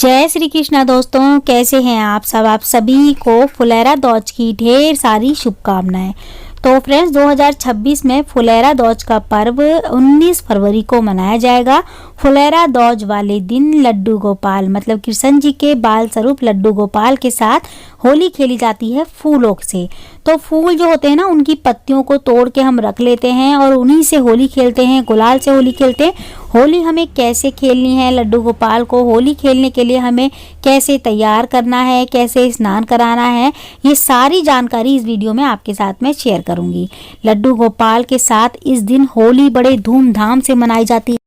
जय श्री कृष्णा दोस्तों, कैसे हैं आप सब। आप सभी को फुलेरा दौज की ढेर सारी शुभकामनाएं। तो फ्रेंड्स 2026 में फुलेरा दौज का पर्व 19 फरवरी को मनाया जाएगा। फुलेरा दौज वाले दिन लड्डू गोपाल मतलब कृष्ण जी के बाल स्वरूप लड्डू गोपाल के साथ होली खेली जाती है फूलों से। तो फूल जो होते हैं ना, उनकी पत्तियों को तोड़ के हम रख लेते हैं और उन्हीं से होली खेलते हैं, गुलाल से होली खेलते हैं। होली हमें कैसे खेलनी है, लड्डू गोपाल को होली खेलने के लिए हमें कैसे तैयार करना है, कैसे स्नान कराना है, ये सारी जानकारी इस वीडियो में आपके साथ में शेयर करूंगी। लड्डू गोपाल के साथ इस दिन होली बड़े धूमधाम से मनाई जाती है।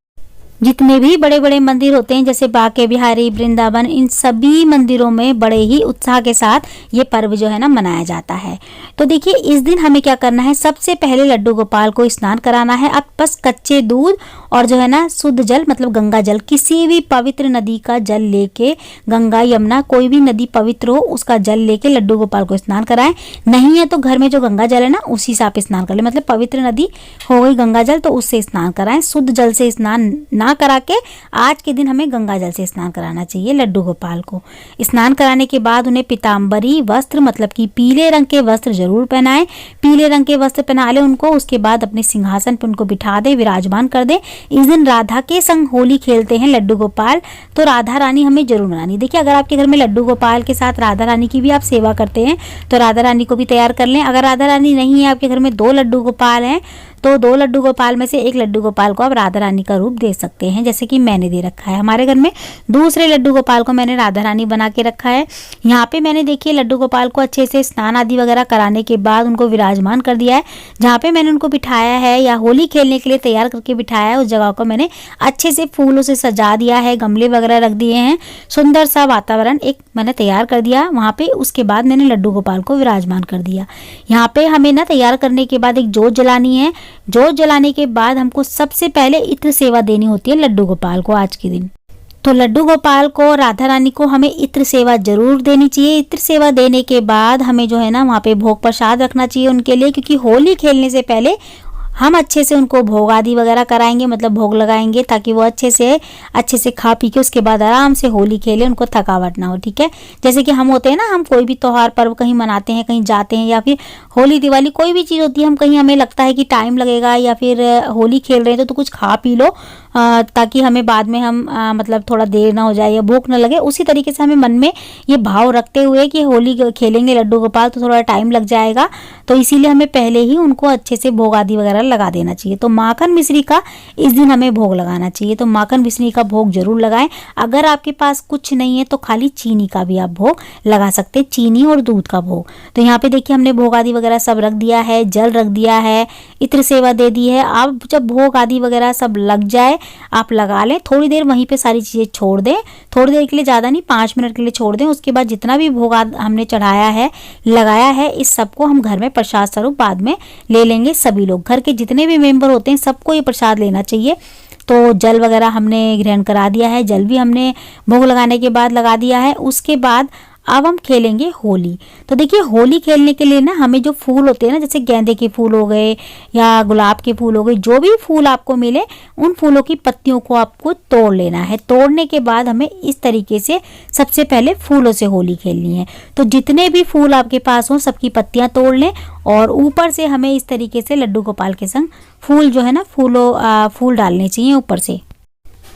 जितने भी बड़े बड़े मंदिर होते हैं जैसे बांके बिहारी, वृंदावन, इन सभी मंदिरों में बड़े ही उत्साह के साथ ये पर्व जो है ना मनाया जाता है। तो देखिए इस दिन हमें क्या करना है, सबसे पहले लड्डू गोपाल को स्नान कराना है। अब बस कच्चे दूध और जो है ना शुद्ध जल मतलब गंगा जल, किसी भी पवित्र नदी का जल लेके, गंगा यमुना कोई भी नदी पवित्र हो उसका जल लेके लड्डू गोपाल को स्नान कराएं। नहीं है तो घर में जो गंगा जल है ना उसी से आप स्नान कर ले, मतलब पवित्र नदी हो गई गंगा जल तो उससे स्नान कराएं। शुद्ध जल से स्नान ना करा के आज के दिन हमें गंगा जल से स्नान कराना चाहिए लड्डू गोपाल को। स्नान कराने के बाद उन्हें पीतांबरी वस्त्र मतलब कि पीले रंग के वस्त्र जरूर पहनाएं। पीले रंग के वस्त्र पहना ले उनको, उसके बाद अपने सिंहासन पर उनको बिठा दे, विराजमान कर दे। इस दिन राधा के संग होली खेलते हैं लड्डू गोपाल, तो राधा रानी हमें जरूर मनानी। देखिए अगर आपके घर में लड्डू गोपाल के साथ राधा रानी की भी आप सेवा करते हैं तो राधा रानी को भी तैयार कर लें। अगर राधा रानी नहीं है, आपके घर में 2 लड्डू गोपाल हैं तो 2 लड्डू गोपाल में से एक लड्डू गोपाल को आप राधा रानी का रूप दे सकते हैं, जैसे कि मैंने दे रखा है। हमारे घर में दूसरे लड्डू गोपाल को मैंने राधा रानी बना के रखा है। यहाँ पे मैंने देखिए लड्डू गोपाल को अच्छे से स्नान आदि वगैरह कराने के बाद उनको विराजमान कर दिया है। जहाँ पे मैंने उनको बिठाया है या होली खेलने के लिए तैयार करके बिठाया है, उस जगह को मैंने अच्छे से फूलों से सजा दिया है, गमले वगैरह रख दिए हैं, सुंदर सा वातावरण एक मैंने तैयार कर दिया वहाँ पे। उसके बाद मैंने लड्डू गोपाल को विराजमान कर दिया। यहाँ पे हमें ना तैयार करने के बाद एक जोत जलानी है। जोत जलाने के बाद हमको सबसे पहले इत्र सेवा देनी होती है लड्डू गोपाल को आज के दिन। तो लड्डू गोपाल को, राधा रानी को हमें इत्र सेवा जरूर देनी चाहिए। इत्र सेवा देने के बाद हमें जो है ना वहाँ पे भोग प्रसाद रखना चाहिए उनके लिए, क्योंकि होली खेलने से पहले हम अच्छे से उनको भोग आदि वगैरह कराएंगे, मतलब भोग लगाएंगे, ताकि वो अच्छे से खा पी के उसके बाद आराम से होली खेले, उनको थकावट ना हो। ठीक है, जैसे कि हम होते हैं ना, हम कोई भी त्योहार पर्व कहीं मनाते हैं, कहीं जाते हैं, या फिर होली दिवाली कोई भी चीज़ होती है, हम कहीं हमें लगता है कि टाइम लगेगा या फिर होली खेल रहे हैं तो कुछ खा पी लो ताकि हमें बाद में हम मतलब थोड़ा देर ना हो जाए या भूख ना लगे। उसी तरीके से हमें मन में ये भाव रखते हुए कि होली खेलेंगे लड्डू गोपाल तो थोड़ा टाइम लग जाएगा, तो इसीलिए हमें पहले ही उनको अच्छे से भोग आदि वगैरह लगा देना चाहिए। तो माखन मिश्री का इस दिन हमें भोग लगाना चाहिए, तो माखन मिश्री का भोग जरूर लगाएं। अगर आपके पास कुछ नहीं है तो खाली चीनी का भी आप भोग लगा सकते हैं, चीनी और दूध का भोग। तो यहाँ पे देखिए हमने भोग आदि वगैरह सब रख दिया है, जल रख दिया है, इत्र सेवा दे दी है। अब जब भोग आदि वगैरह सब लग जाए आप लगा लें, थोड़ी देर वहीं पे सारी चीज़ें छोड़ दें, थोड़ी देर के लिए, ज़्यादा नहीं 5 मिनट के लिए छोड़ दें। उसके बाद जितना भी भोग हमने चढ़ाया है, लगाया है, इस सबको हम घर में प्रसाद स्वरूप बाद में ले लेंगे। सभी लोग घर के जितने भी मेंबर होते हैं सबको ये प्रसाद लेना चाहिए। तो जल वगैरह हमने ग्रहण करा दिया है, जल भी हमने भोग लगाने के बाद लगा दिया है। उसके बाद अब हम खेलेंगे होली। तो देखिए होली खेलने के लिए ना हमें जो फूल होते हैं ना, जैसे गेंदे के फूल हो गए या गुलाब के फूल हो गए, जो भी फूल आपको मिले उन फूलों की पत्तियों को आपको तोड़ लेना है। तोड़ने के बाद हमें इस तरीके से सबसे पहले फूलों से होली खेलनी है। तो जितने भी फूल आपके पास हों सबकी पत्तियां तोड़ लें और ऊपर से हमें इस तरीके से लड्डू गोपाल के संग फूल जो है ना फूल डालने चाहिए ऊपर से।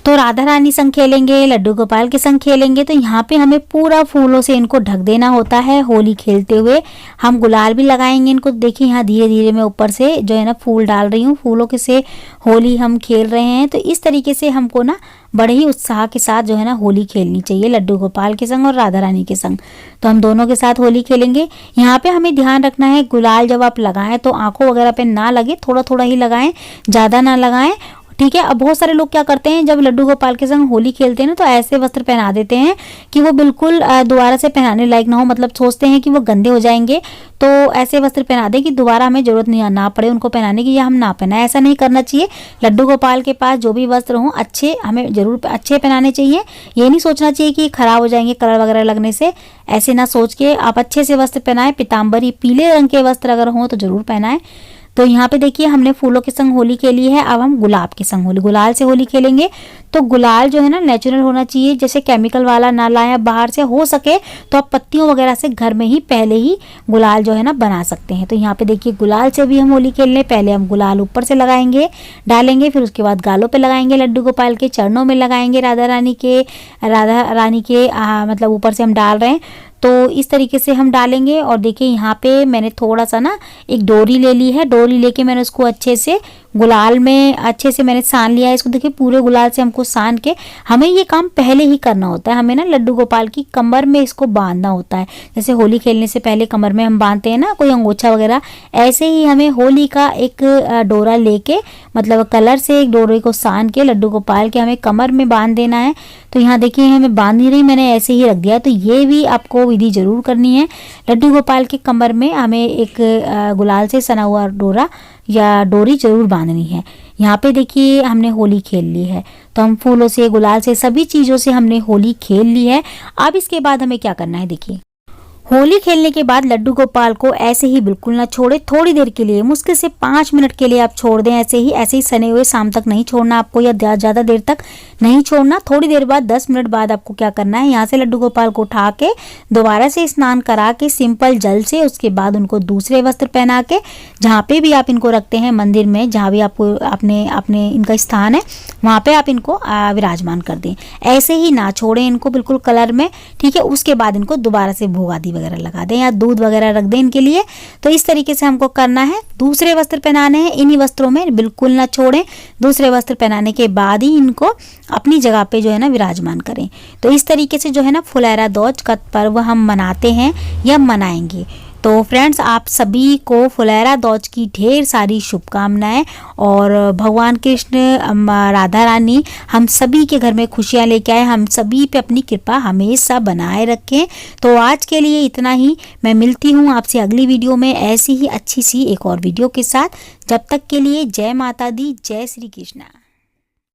तो राधा रानी संग खेलेंगे, लड्डू गोपाल के संग खेलेंगे, तो यहाँ पे हमें पूरा फूलों से इनको ढक देना होता है। होली खेलते हुए हम गुलाल भी लगाएंगे इनको। देखिए यहाँ धीरे धीरे मैं ऊपर से जो है ना फूल डाल रही हूँ, फूलों के से होली हम खेल रहे हैं। तो इस तरीके से हमको ना बड़े ही उत्साह के साथ जो है ना होली खेलनी चाहिए लड्डू गोपाल के संग और राधा रानी के संग। तो हम दोनों के साथ होली खेलेंगे। यहाँ पे हमें ध्यान रखना है गुलाल जब आप लगाएं तो आंखों वगैरह पे ना लगे, थोड़ा थोड़ा ही लगाएं, ज़्यादा ना लगाएं। ठीक है, अब बहुत सारे लोग क्या करते हैं, जब लड्डू गोपाल के संग होली खेलते हैं ना तो ऐसे वस्त्र पहना देते हैं कि वो बिल्कुल दोबारा से पहनाने लायक ना हो, मतलब सोचते हैं कि वो गंदे हो जाएंगे। तो ऐसे वस्त्र पहना दे कि दोबारा हमें जरूरत नहीं ना पड़े उनको पहनाने की, या हम ना पहनाए। ऐसा नहीं करना चाहिए। लड्डू गोपाल के पास जो भी वस्त्र हों अच्छे हमें जरूर अच्छे पहनाने चाहिए। ये नहीं सोचना चाहिए कि खराब हो जाएंगे कलर वगैरह लगने से, ऐसे ना सोच के आप अच्छे से वस्त्र पहनाएं। पीतांबरी पीले रंग के वस्त्र अगर हों तो जरूर पहनाएं। तो यहाँ पे देखिए हमने फूलों के संग होली खेली है, अब हम गुलाब के संग होली, गुलाल से होली खेलेंगे। तो गुलाल जो है ना नेचुरल होना चाहिए, जैसे केमिकल वाला ना लाएं, बाहर से हो सके तो आप पत्तियों वगैरह से घर में ही पहले ही गुलाल जो है ना बना सकते हैं। तो यहाँ पे देखिए गुलाल से भी हम होली खेल लें। पहले हम गुलाल ऊपर से लगाएंगे, डालेंगे, फिर उसके बाद गालों पे लगाएंगे, लड्डू गोपाल के चरणों में लगाएंगे, राधा रानी के मतलब ऊपर से हम डाल रहे हैं। तो इस तरीके से हम डालेंगे। और देखिए यहाँ पे मैंने थोड़ा सा ना एक डोरी ले ली है, डोरी लेके मैंने उसको अच्छे से गुलाल में अच्छे से मैंने सान लिया है इसको। देखिए पूरे गुलाल से हमको सान के हमें ये काम पहले ही करना होता है। हमें ना लड्डू गोपाल की कमर में इसको बांधना होता है, जैसे होली खेलने से पहले कमर में हम बांधते हैं ना कोई अंगोछा वगैरह, ऐसे ही हमें होली का एक डोरा लेके मतलब कलर से एक डोरे को सान के लड्डू गोपाल के हमें कमर में बांध देना है। तो यहाँ देखिए हमें बांध नहीं रही, मैंने ऐसे ही रख दिया। तो ये भी आपको विधि जरूर करनी है। लड्डू गोपाल के कमर में हमें एक गुलाल से सना हुआ डोरा या डोरी जरूर बांधनी है। यहाँ पे देखिए हमने होली खेल ली है, तो हम फूलों से, गुलाल से, सभी चीज़ों से हमने होली खेल ली है। अब इसके बाद हमें क्या करना है, देखिए होली खेलने के बाद लड्डू गोपाल को ऐसे ही बिल्कुल ना छोड़े, थोड़ी देर के लिए, मुश्किल से 5 मिनट के लिए आप छोड़ दें। ऐसे ही सने हुए शाम तक नहीं छोड़ना आपको, या ज़्यादा देर तक नहीं छोड़ना। थोड़ी देर बाद 10 मिनट बाद आपको क्या करना है, यहाँ से लड्डू गोपाल को उठा के दोबारा से स्नान करा के सिंपल जल से, उसके बाद उनको दूसरे वस्त्र पहना के, जहाँ पे भी आप इनको रखते हैं मंदिर में, जहाँ भी आपको अपने इनका स्थान है वहाँ पे आप इनको विराजमान कर दें। ऐसे ही ना छोड़ें इनको बिल्कुल कलर में, ठीक है। उसके बाद इनको दोबारा से भोग आदि वगैरह लगा दें या दूध वगैरह रख दें इनके लिए। तो इस तरीके से हमको करना है। दूसरे वस्त्र पहनाने हैं, इन्हीं वस्त्रों में बिल्कुल ना छोड़ें। दूसरे वस्त्र पहनाने के बाद ही इनको अपनी जगह पे जो है ना विराजमान करें। तो इस तरीके से जो है ना फुलैरा दौज का पर्व हम मनाते हैं या मनाएंगे। तो फ्रेंड्स, आप सभी को फुलैरा दौज की ढेर सारी शुभकामनाएं, और भगवान कृष्ण, राधा रानी हम सभी के घर में खुशियां लेके आए, हम सभी पे अपनी कृपा हमेशा बनाए रखें। तो आज के लिए इतना ही। मैं मिलती हूँ आपसे अगली वीडियो में ऐसी ही अच्छी सी एक और वीडियो के साथ। जब तक के लिए जय माता दी, जय श्री कृष्णा।